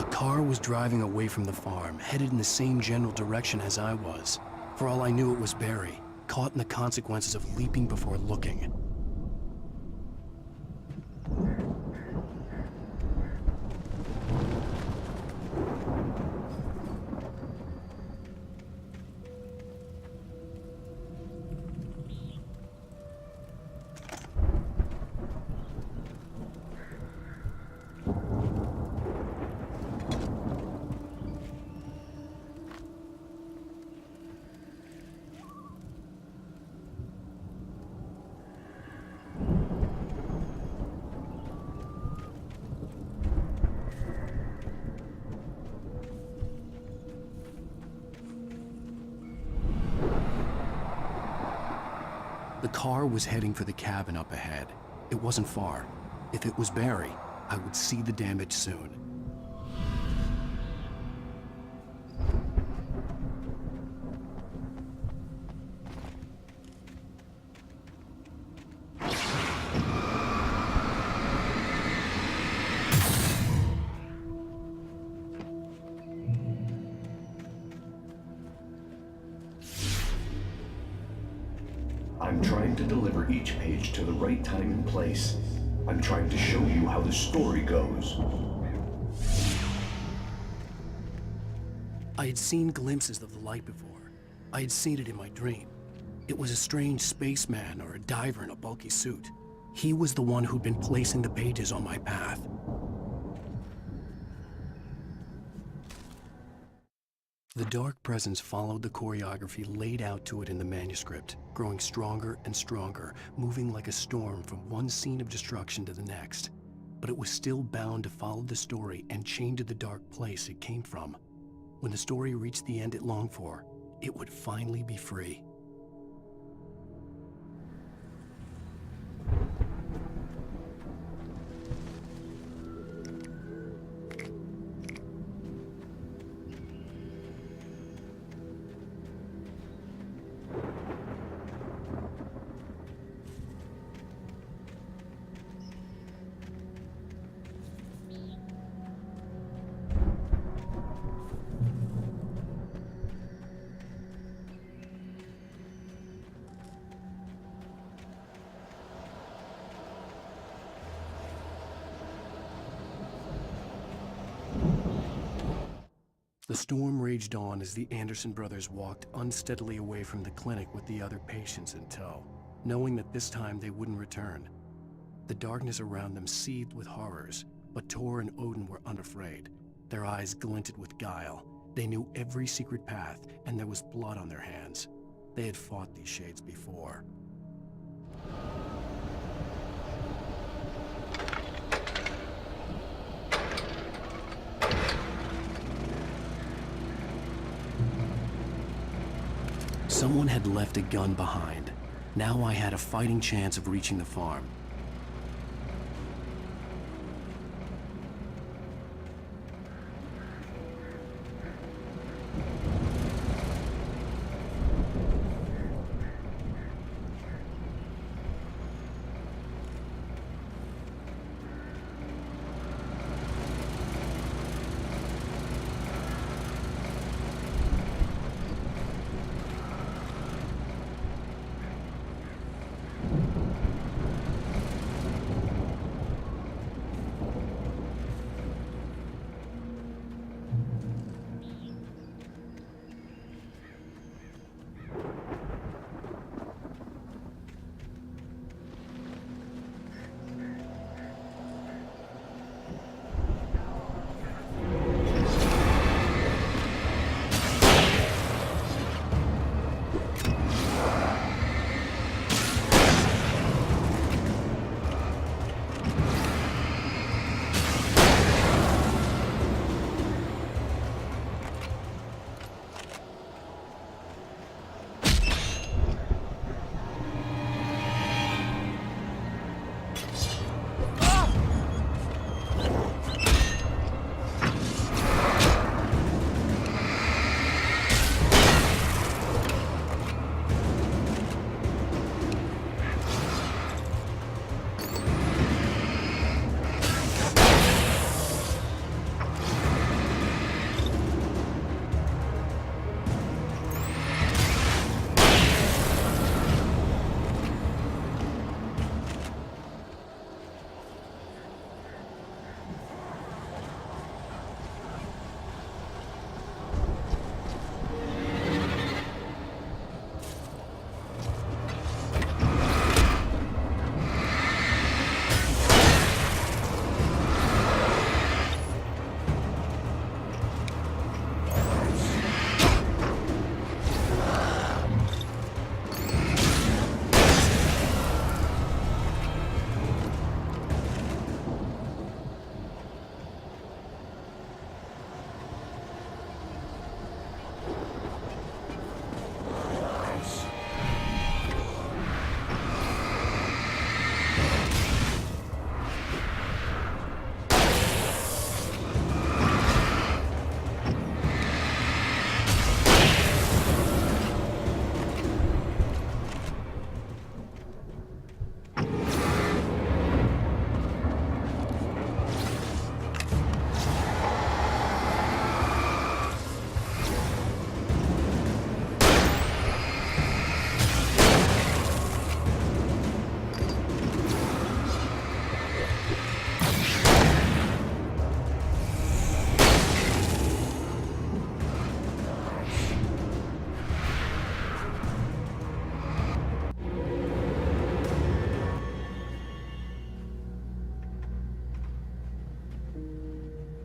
A car was driving away from the farm, headed in the same general direction as I was. For all I knew, it was Barry, caught in the consequences of leaping before looking. The car was heading for the cabin up ahead. It wasn't far. If it was Barry, I would see the damage soon. I'm trying to deliver each page to the right time and place. I'm trying to show you how the story goes. I had seen glimpses of the light before. I had seen it in my dream. It was a strange spaceman or a diver in a bulky suit. He was the one who'd been placing the pages on my path. The dark presence followed the choreography laid out to it in the manuscript, growing stronger and stronger, moving like a storm from one scene of destruction to the next. But it was still bound to follow the story and chained to the dark place it came from. When the story reached the end it longed for, it would finally be free. The storm raged on as the Anderson brothers walked unsteadily away from the clinic with the other patients in tow, knowing that this time they wouldn't return. The darkness around them seethed with horrors, but Tor and Odin were unafraid. Their eyes glinted with guile. They knew every secret path, and there was blood on their hands. They had fought these shades before. Someone had left a gun behind. Now I had a fighting chance of reaching the farm.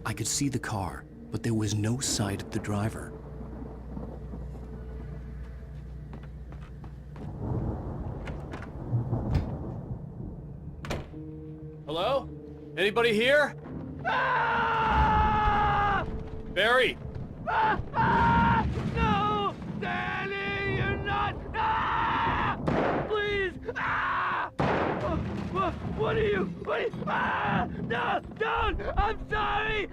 I could see the car, but there was no sight of the driver. Hello? Anybody here? Ah! Barry! No! Danny, you're not! Please! What are you? No! Don't! I'm sorry!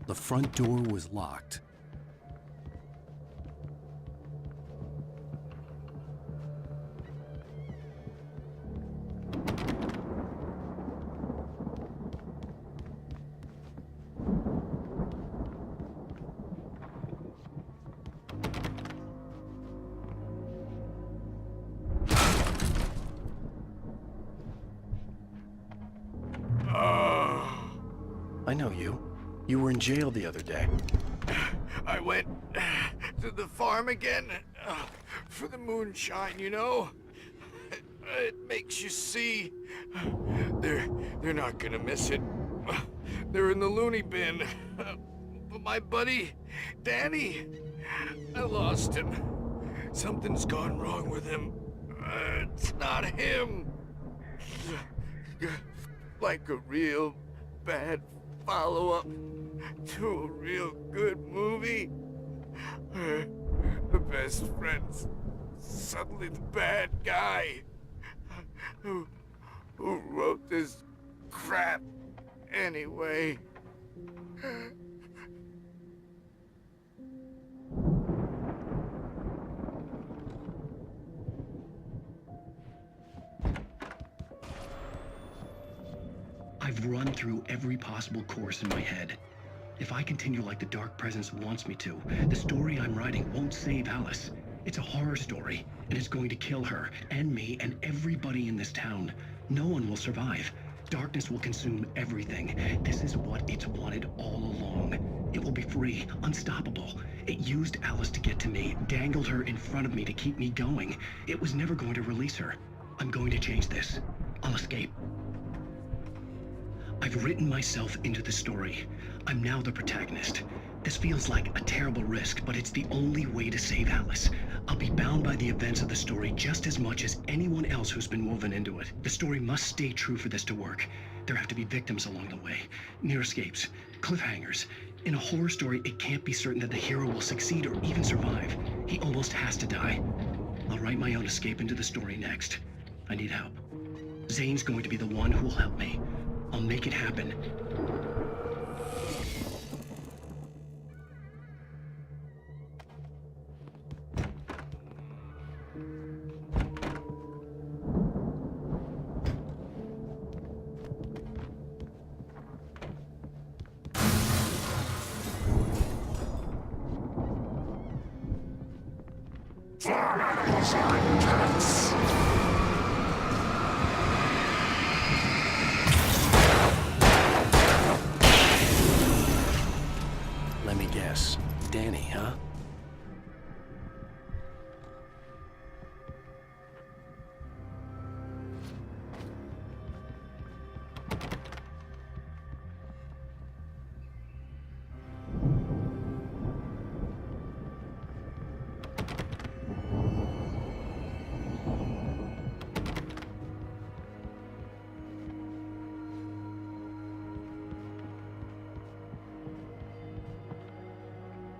The front door was locked. I know you. You were in jail the other day. I went to the farm again for the moonshine, you know? It makes you see. They're not gonna miss it. They're in the loony bin. But my buddy, Danny, I lost him. Something's gone wrong with him. It's not him. Like a real bad follow-up to a real good movie. The best friend's suddenly the bad guy who wrote this crap anyway. I've run through every possible course in my head. If I continue like the Dark Presence wants me to, the story I'm writing won't save Alice. It's a horror story, and it's going to kill her, and me, and everybody in this town. No one will survive. Darkness will consume everything. This is what it's wanted all along. It will be free, unstoppable. It used Alice to get to me, dangled her in front of me to keep me going. It was never going to release her. I'm going to change this. I'll escape. I've written myself into the story. I'm now the protagonist. This feels like a terrible risk, but it's the only way to save Alice. I'll be bound by the events of the story just as much as anyone else who's been woven into it. The story must stay true for this to work. There have to be victims along the way, near escapes, cliffhangers. In a horror story, it can't be certain that the hero will succeed or even survive. He almost has to die. I'll write my own escape into the story next. I need help. Zane's going to be the one who will help me. I'll make it happen. Let me guess. Danny, huh?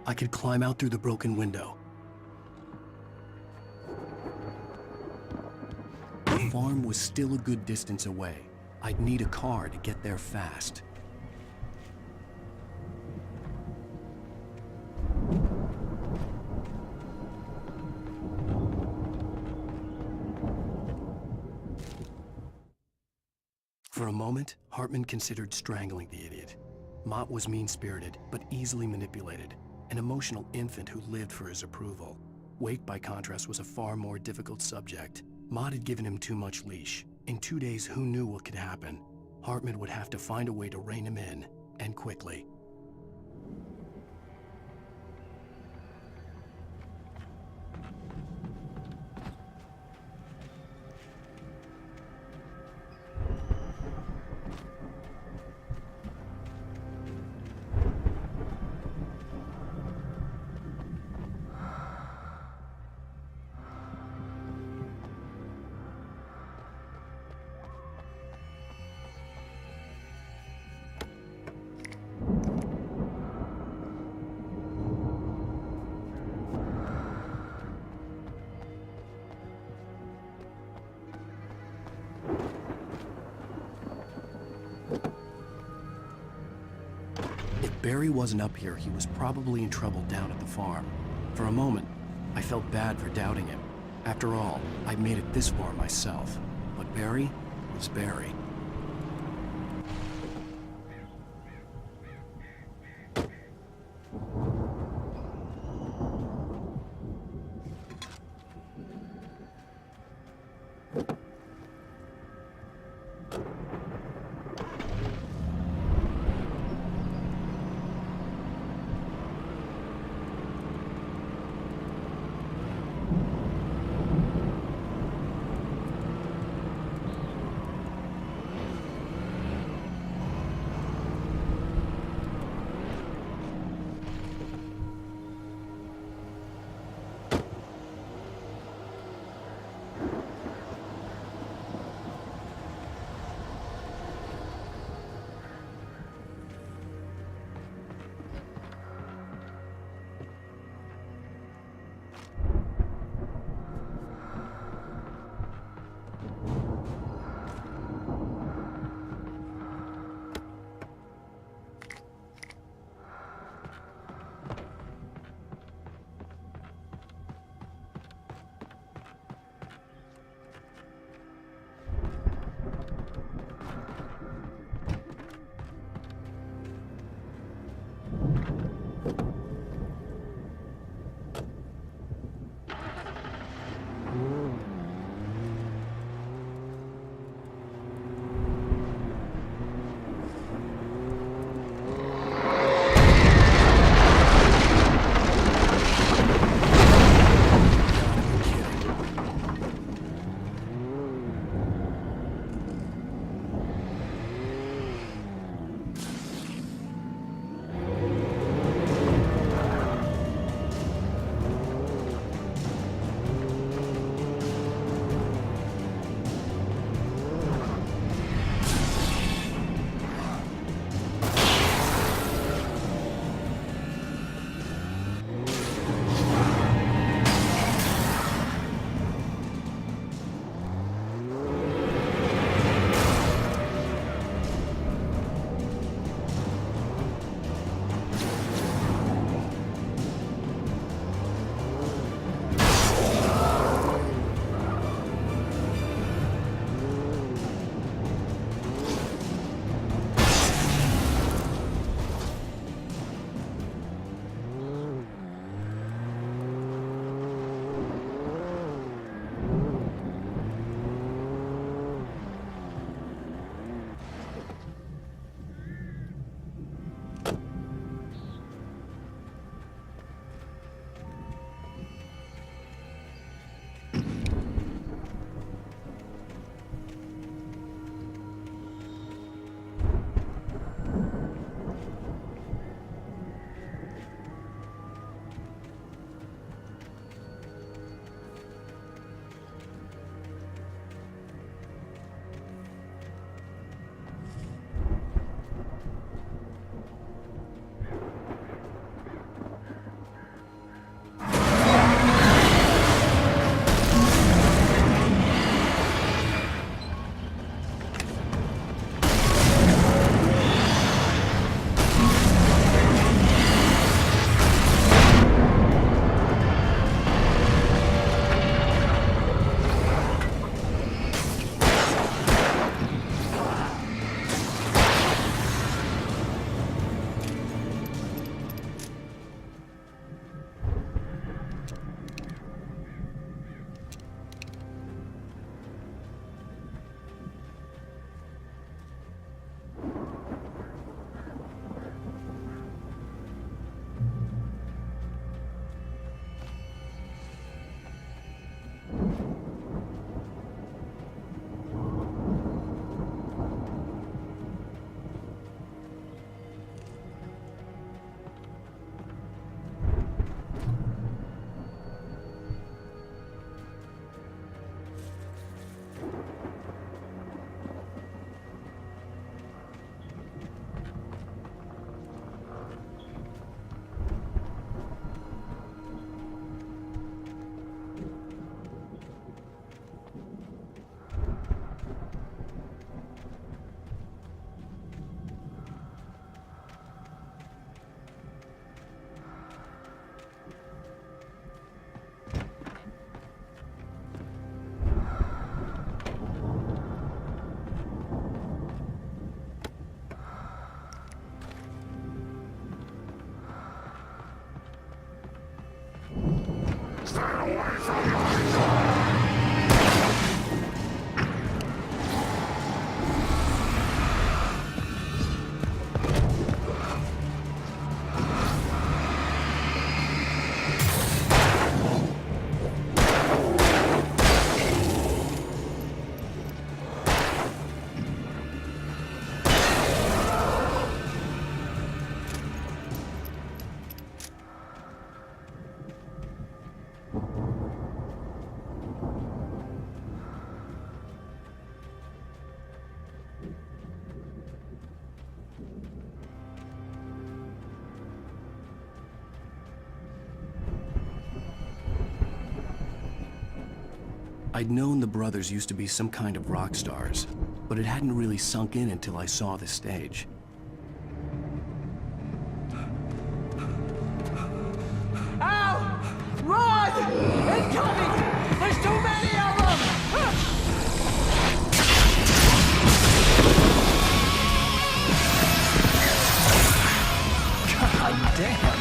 I could climb out through the broken window. The farm was still a good distance away. I'd need a car to get there fast. For a moment, Hartman considered strangling the idiot. Mott was mean-spirited, but easily manipulated. An emotional infant who lived for his approval. Wake, by contrast, was a far more difficult subject. Mott had given him too much leash. In 2 days, who knew what could happen? Hartman would have to find a way to rein him in, and quickly. If Barry wasn't up here, he was probably in trouble down at the farm. For a moment, I felt bad for doubting him. After all, I'd made it this far myself. But Barry was Barry. I'd known the brothers used to be some kind of rock stars, but it hadn't really sunk in until I saw the stage. Ow! Run! Incoming! There's too many of them! God damn!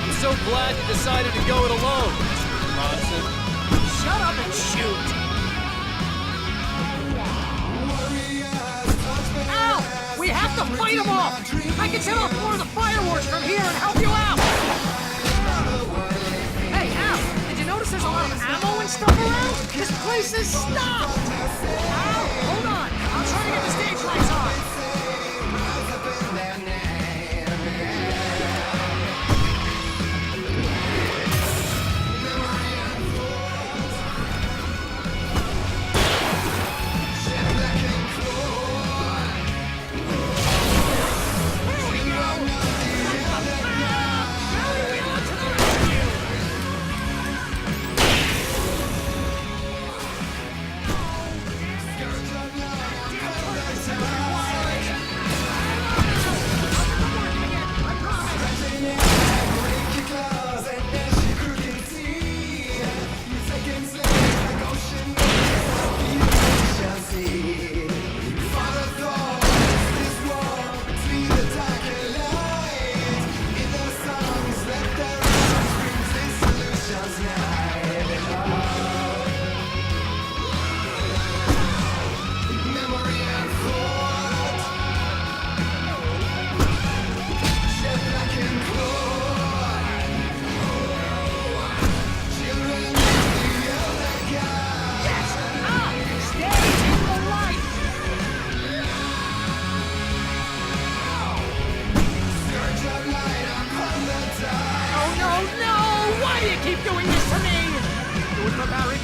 I'm so glad you decided to go it alone, Mr. Johnson. Shut up and shoot! Ow! We have to fight them off! I can set off more of the fireworks from here and help you out! Hey, Al! Did you notice there's a lot of ammo and stuff around? This place is stopped! Al, hold on! I'm trying to get the stage lights on!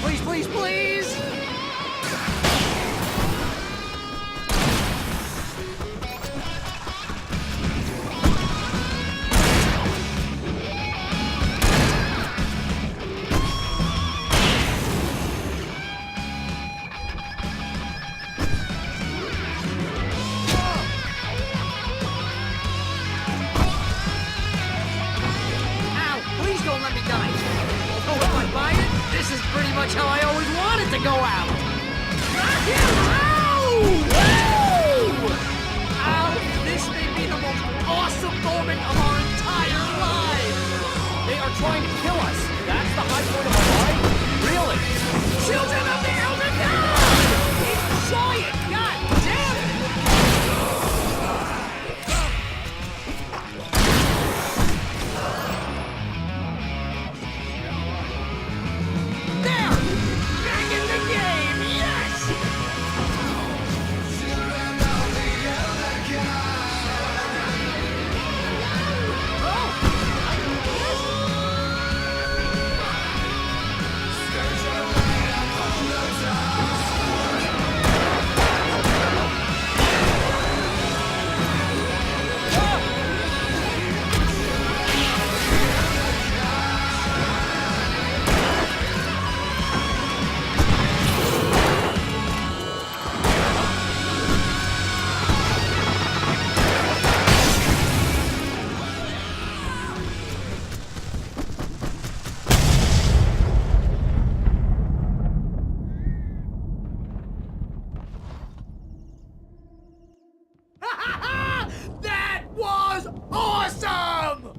Please, please, please! Ow! Please don't let me die! Oh, if I buy it, this is pretty much how I always wanted to go out! Ow! Woo! Ow! This may be the most awesome moment of our entire lives! They are trying to kill us. That's the high point of our life? Really? Children of the Elder God! Enjoy it! God damn it! There! Back in the game! Yes! That was awesome!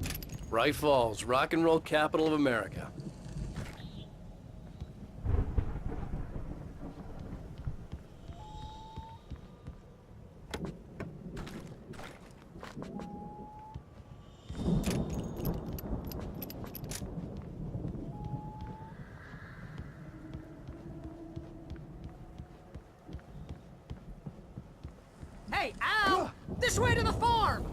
Bright Falls, rock and roll capital of America. Hey, Al! This way to the farm!